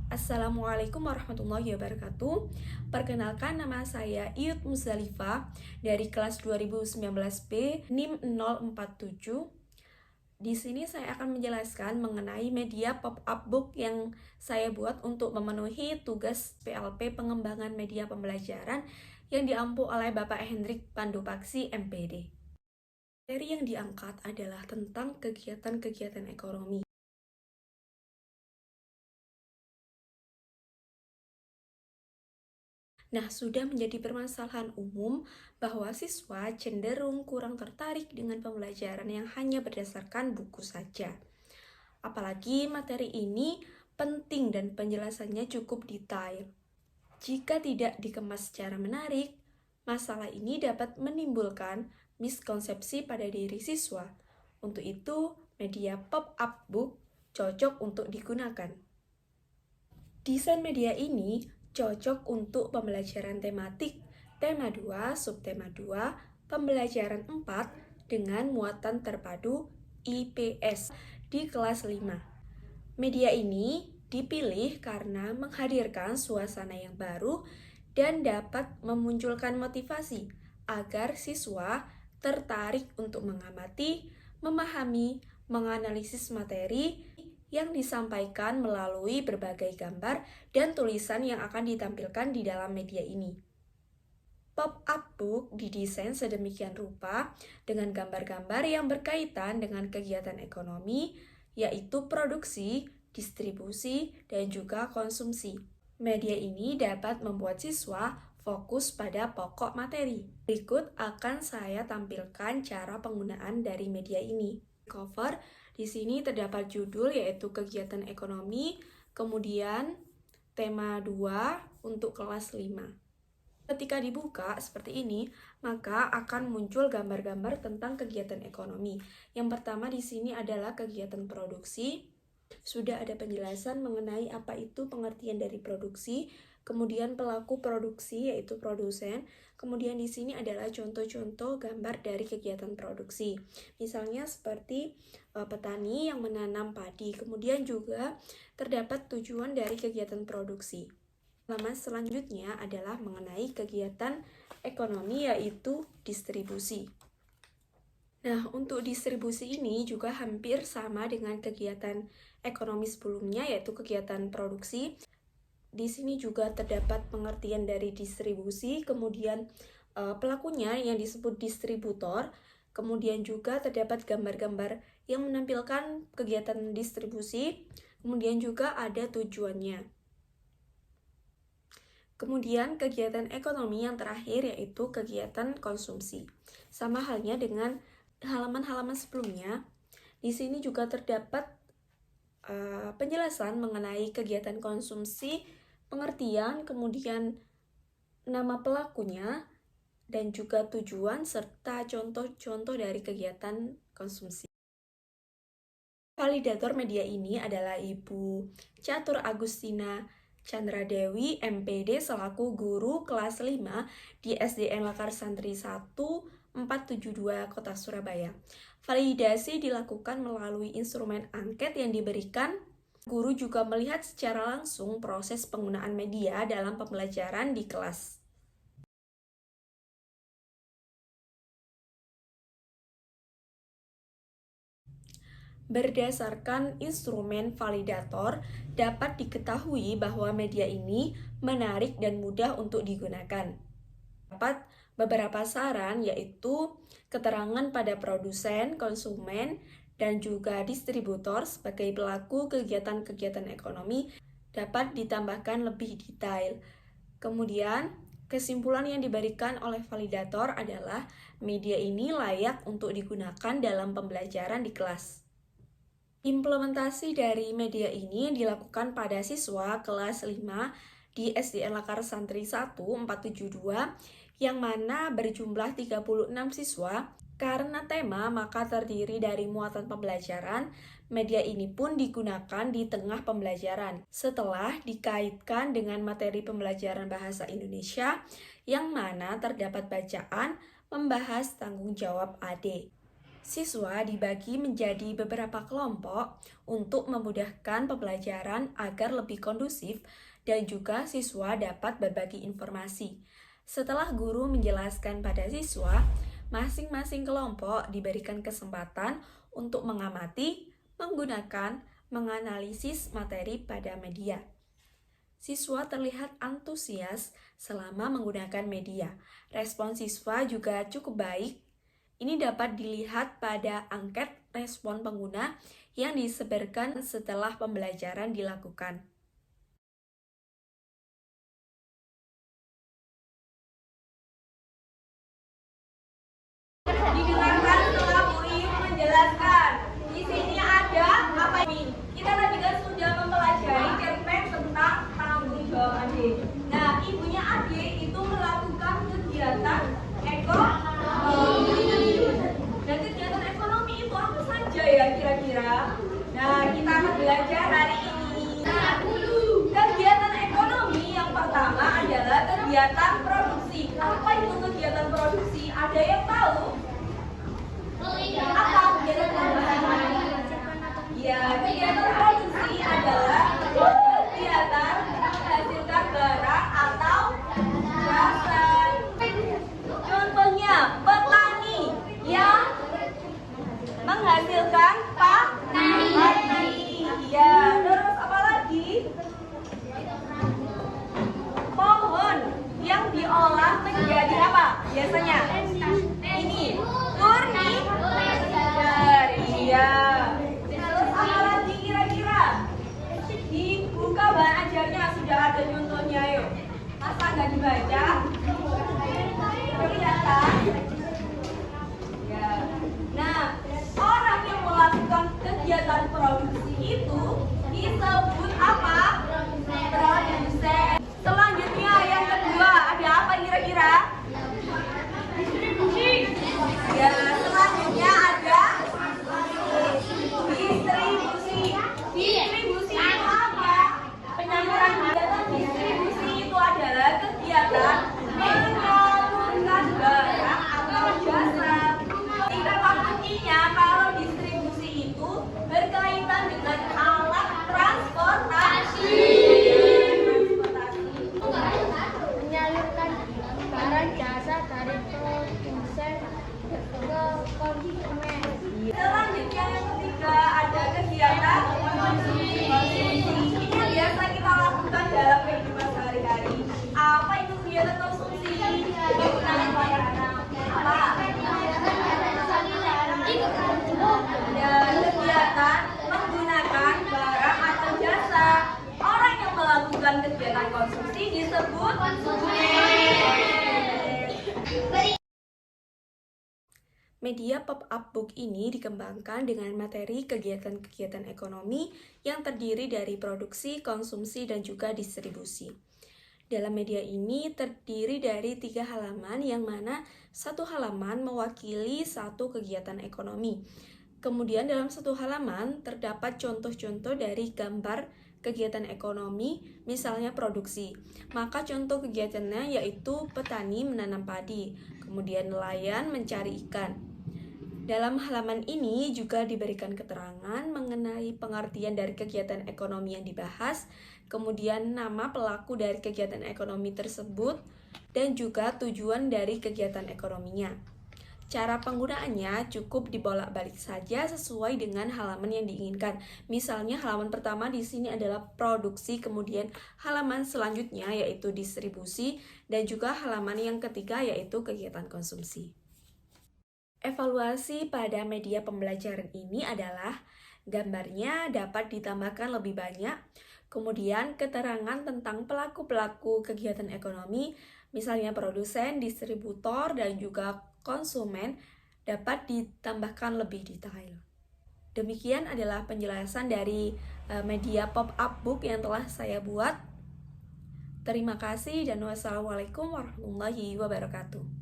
Assalamualaikum warahmatullahi wabarakatuh. Perkenalkan, nama saya Iyut Muzalifah dari kelas 2019B NIM 047. Di sini saya akan menjelaskan mengenai media pop-up book yang saya buat untuk memenuhi tugas PLP pengembangan media pembelajaran yang diampu oleh Bapak Hendrik Pandupaksi MPD. Materi yang diangkat adalah tentang kegiatan-kegiatan ekonomi. Nah, sudah menjadi permasalahan umum bahwa siswa cenderung kurang tertarik dengan pembelajaran yang hanya berdasarkan buku saja. Apalagi materi ini penting dan penjelasannya cukup detail. Jika tidak dikemas secara menarik, masalah ini dapat menimbulkan miskonsepsi pada diri siswa. Untuk itu, media pop-up book cocok untuk digunakan. Desain media ini cocok untuk pembelajaran tematik, tema 2, subtema 2, pembelajaran 4 dengan muatan terpadu IPS di kelas 5. Media ini dipilih karena menghadirkan suasana yang baru dan dapat memunculkan motivasi agar siswa tertarik untuk mengamati, memahami, menganalisis materi yang disampaikan melalui berbagai gambar dan tulisan yang akan ditampilkan di dalam media ini. Pop-up book didesain sedemikian rupa dengan gambar-gambar yang berkaitan dengan kegiatan ekonomi, yaitu produksi, distribusi, dan juga konsumsi. Media ini dapat membuat siswa fokus pada pokok materi. Berikut akan saya tampilkan cara penggunaan dari media ini. Cover, di sini terdapat judul yaitu kegiatan ekonomi, kemudian tema 2 untuk kelas 5. Ketika dibuka seperti ini, maka akan muncul gambar-gambar tentang kegiatan ekonomi. Yang pertama di sini adalah kegiatan produksi. Sudah ada penjelasan mengenai apa itu pengertian dari produksi, kemudian pelaku produksi yaitu produsen. Kemudian di sini adalah contoh-contoh gambar dari kegiatan produksi. Misalnya seperti petani yang menanam padi. Kemudian juga terdapat tujuan dari kegiatan produksi. Halaman selanjutnya adalah mengenai kegiatan ekonomi yaitu distribusi. Nah, untuk distribusi ini juga hampir sama dengan kegiatan ekonomi sebelumnya yaitu kegiatan produksi. Di sini juga terdapat pengertian dari distribusi, kemudian pelakunya yang disebut distributor, kemudian juga terdapat gambar-gambar yang menampilkan kegiatan distribusi, kemudian juga ada tujuannya. Kemudian kegiatan ekonomi yang terakhir yaitu kegiatan konsumsi. Sama halnya dengan halaman-halaman sebelumnya, di sini juga terdapat penjelasan mengenai kegiatan konsumsi, pengertian, kemudian nama pelakunya, dan juga tujuan serta contoh-contoh dari kegiatan konsumsi. Validator media ini adalah Ibu Catur Agustina Chandra Dewi, MPD, selaku guru kelas 5 di SDN Lakar Santri 1472 Kota Surabaya. Validasi dilakukan melalui instrumen angket yang diberikan. Guru juga melihat secara langsung proses penggunaan media dalam pembelajaran di kelas. Berdasarkan instrumen validator, dapat diketahui bahwa media ini menarik dan mudah untuk digunakan. Dapat beberapa saran yaitu keterangan pada produsen, konsumen, dan juga distributor sebagai pelaku kegiatan-kegiatan ekonomi dapat ditambahkan lebih detail. Kemudian, kesimpulan yang diberikan oleh validator adalah media ini layak untuk digunakan dalam pembelajaran di kelas. Implementasi dari media ini dilakukan pada siswa kelas 5 di SDN Lakar Santri 1472 yang mana berjumlah 36 siswa. Karena tema maka terdiri dari muatan pembelajaran, media ini pun digunakan di tengah pembelajaran setelah dikaitkan dengan materi pembelajaran bahasa Indonesia yang mana terdapat bacaan membahas tanggung jawab AD. Siswa dibagi menjadi beberapa kelompok untuk memudahkan pembelajaran agar lebih kondusif dan juga siswa dapat berbagi informasi. Setelah guru menjelaskan pada siswa, masing-masing kelompok diberikan kesempatan untuk mengamati, menggunakan, menganalisis materi pada media. Siswa terlihat antusias selama menggunakan media. Respon siswa juga cukup baik. Ini dapat dilihat pada angket respon pengguna yang disebarkan setelah pembelajaran dilakukan. Didengarkan setelah Bu Iyu menjelaskan. Di sini ada apa ini? Kita tadi kan sudah mempelajari cerpen tentang tanggung jawab adik. Nah, ibunya adik itu melakukan kegiatan ekonomi. Dan kegiatan ekonomi itu apa saja ya kira-kira? Nah, kita akan belajar hari ini. Kegiatan ekonomi yang pertama adalah kegiatan produksi. Apa itu kegiatan produksi? Ada yang tahu? Apa kegiatan produksi? Ya, kegiatan produksi adalah kegiatan menghasilkan barang atau jasa. Contohnya, petani yang menghasilkan padi. Ya, terus apa lagi? Pohon yang diolah menjadi apa? Biasanya ini furniture. Iya. Terus apa lagi kira-kira? Dibuka bahan ajarnya sudah ada contohnya, yuk. Masa nggak dibaca? Kelihatan? Ya. Nah, orang yang melakukan kegiatan produksi itu disebut apa? Produsen. Selanjutnya yang kedua, ada apa kira-kira? Distribusi. Ya, selanjutnya ada distribusi. Distribusi itu apa? Penyaluran kegiatan distribusi itu adalah kegiatan menyalurkan barang atau jasa. Tingkat waktunya kalau distribusi itu berkaitan dengan alat transportasi. Menyalurkan barang jasa dari produsen ke konsumen. Selanjutnya yang ketiga ada kegiatan konsumsi. Ini yang biasa kita lakukan dalam kehidupan sehari-hari. Apa itu kegiatan konsumsi? Menggunakan barang apa? Ya, kegiatan menggunakan barang atau jasa. Orang yang melakukan kegiatan konsumsi disebut konsumen. Media pop-up book ini dikembangkan dengan materi kegiatan-kegiatan ekonomi yang terdiri dari produksi, konsumsi, dan juga distribusi. Dalam media ini terdiri dari 3 halaman yang mana satu halaman mewakili satu kegiatan ekonomi. Kemudian dalam satu halaman terdapat contoh-contoh dari gambar kegiatan ekonomi, misalnya produksi. Maka contoh kegiatannya yaitu petani menanam padi, kemudian nelayan mencari ikan. Dalam halaman ini juga diberikan keterangan mengenai pengertian dari kegiatan ekonomi yang dibahas, kemudian nama pelaku dari kegiatan ekonomi tersebut, dan juga tujuan dari kegiatan ekonominya. Cara penggunaannya cukup dibolak-balik saja sesuai dengan halaman yang diinginkan. Misalnya halaman pertama di sini adalah produksi, kemudian halaman selanjutnya yaitu distribusi, dan juga halaman yang ketiga yaitu kegiatan konsumsi. Evaluasi pada media pembelajaran ini adalah gambarnya dapat ditambahkan lebih banyak, kemudian keterangan tentang pelaku-pelaku kegiatan ekonomi, misalnya produsen, distributor, dan juga konsumen dapat ditambahkan lebih detail. Demikian adalah penjelasan dari media pop-up book yang telah saya buat. Terima kasih dan wassalamualaikum warahmatullahi wabarakatuh.